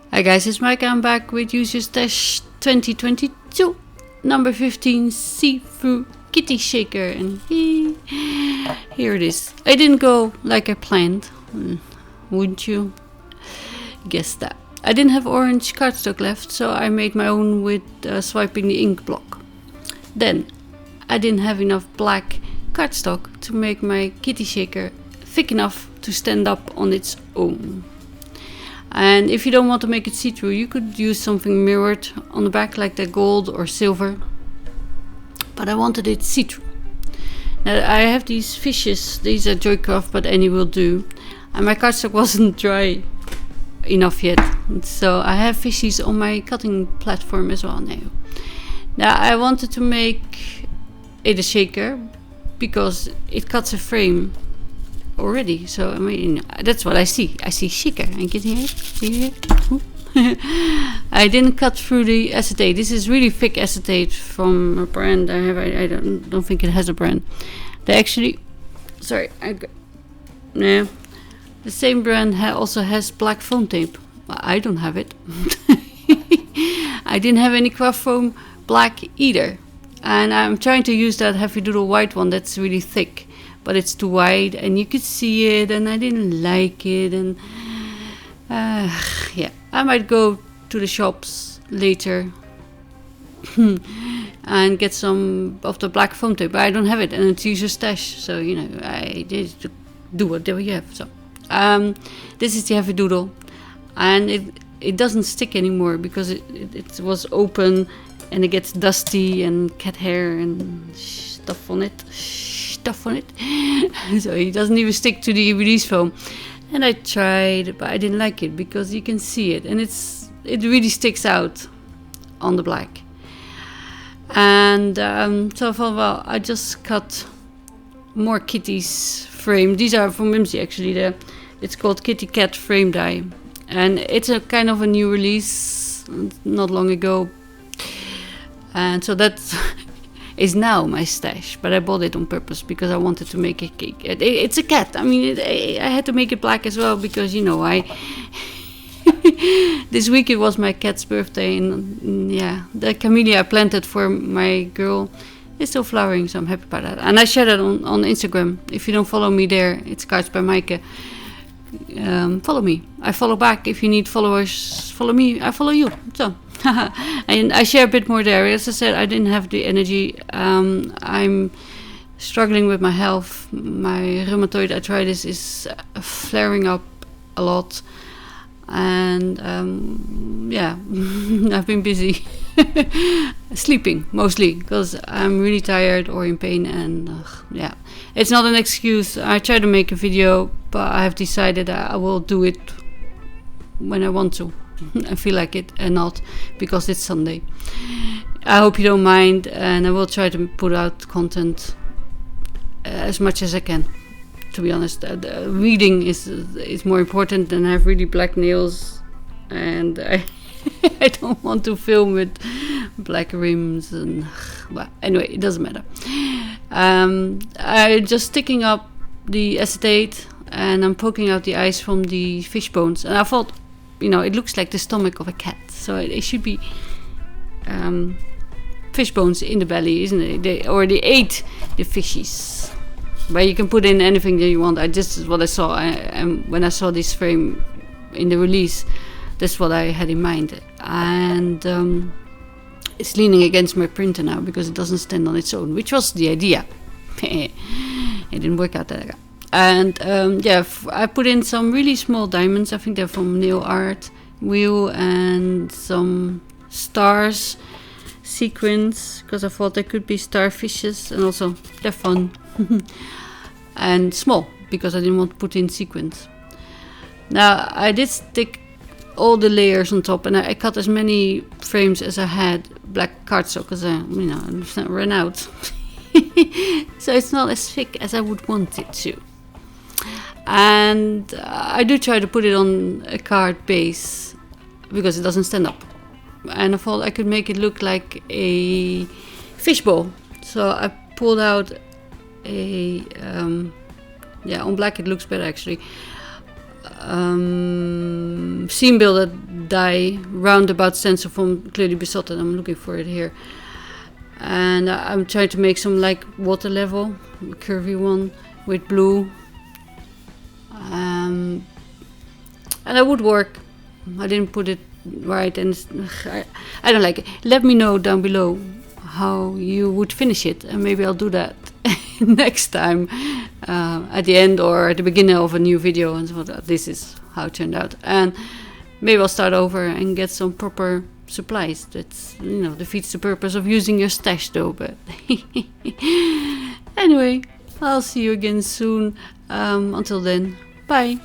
Hi guys, it's Mike. I'm back with Use Your Stash 2022 number 15 see-through kitty shaker, and here it is. I didn't go like I planned, wouldn't you guess that? I didn't have orange cardstock left, so I made my own with swiping the ink block. Then I didn't have enough black cardstock to make my kitty shaker thick enough to stand up on its own. And if you don't want to make it see-through, you could use something mirrored on the back like that gold or silver. But I wanted it see-through. Now I have these fishes, these are Joycraft, but any will do. And my cardstock wasn't dry enough yet. So I have fishies on my cutting platform as well now. Now I wanted to make it a shaker because it cuts a frame already, so I mean that's what I see. I see shaker. And get here, see here. I didn't cut through the acetate. This is really thick acetate from a brand I have. I don't think it has a brand. They actually, sorry, no, the same brand also has black foam tape. Well, I don't have it. I didn't have any craft foam black either, and I'm trying to use that heavy doodle white one that's really thick. But it's too wide and you could see it, and I didn't like it, and yeah, I might go to the shops later and get some of the black foam tape, but I don't have it, and it's Use Your Stash, so you know I did do whatever you have. So this is the heavy doodle, and it doesn't stick anymore because it was open and it gets dusty and cat hair and stuff on it. So it doesn't even stick to the release foam, and I tried, but I didn't like it because you can see it, and it really sticks out on the black. And so I thought, well, I just cut more kitties frame. These are from Whimsy actually. It's called Kitty Cat Frame die, and it's a kind of a new release not long ago, and so that's is now my stash, but I bought it on purpose because I wanted to make a cake. It's a cat. I mean, I had to make it black as well because, you know, this week it was my cat's birthday, and yeah, the camellia I planted for my girl is still flowering, so I'm happy about that. And I shared it on Instagram. If you don't follow me there, it's Cards by Maaike. Follow me. I follow back. If you need followers, follow me. I follow you. So. And I share a bit more there. As I said, I didn't have the energy. I'm struggling with my health. My rheumatoid arthritis is flaring up a lot, and yeah, I've been busy sleeping mostly because I'm really tired or in pain, and yeah, it's not an excuse. I try to make a video, but I have decided that I will do it when I want to. I feel like it, and not because it's Sunday. I hope you don't mind, and I will try to put out content as much as I can. To be honest, reading is more important than I have really black nails, and I don't want to film with black rims, and well, anyway, it doesn't matter. I'm just sticking up the acetate, and I'm poking out the eyes from the fish bones, and I thought, you know, it looks like the stomach of a cat, so it should be fish bones in the belly, isn't it? They ate the fishies, but you can put in anything that you want. This is what I saw, and when I saw this frame in the release, that's what I had in mind. And it's leaning against my printer now because it doesn't stand on its own, which was the idea. It didn't work out that. And yeah, I put in some really small diamonds. I think they're from Nail Art Wheel, and some stars sequins because I thought there could be starfishes, and also they're fun. And small because I didn't want to put in sequins. Now I did stick all the layers on top, and I cut as many frames as I had black cardstock because I ran out. So it's not as thick as I would want it to. And I do try to put it on a card base because it doesn't stand up, and I thought I could make it look like a fishbowl. So I pulled out a yeah, on black it looks better actually, scene builder die roundabout stencil from Clearly Besotted. I'm looking for it here. And I'm trying to make some like water level, curvy one with blue. And that would work. I didn't put it right, and I don't like it. Let me know down below how you would finish it, and maybe I'll do that next time at the end or at the beginning of a new video. And so this is how it turned out, and maybe I'll start over and get some proper supplies. That's, you know, defeats the purpose of using your stash though. But anyway, I'll see you again soon. Until then, bye.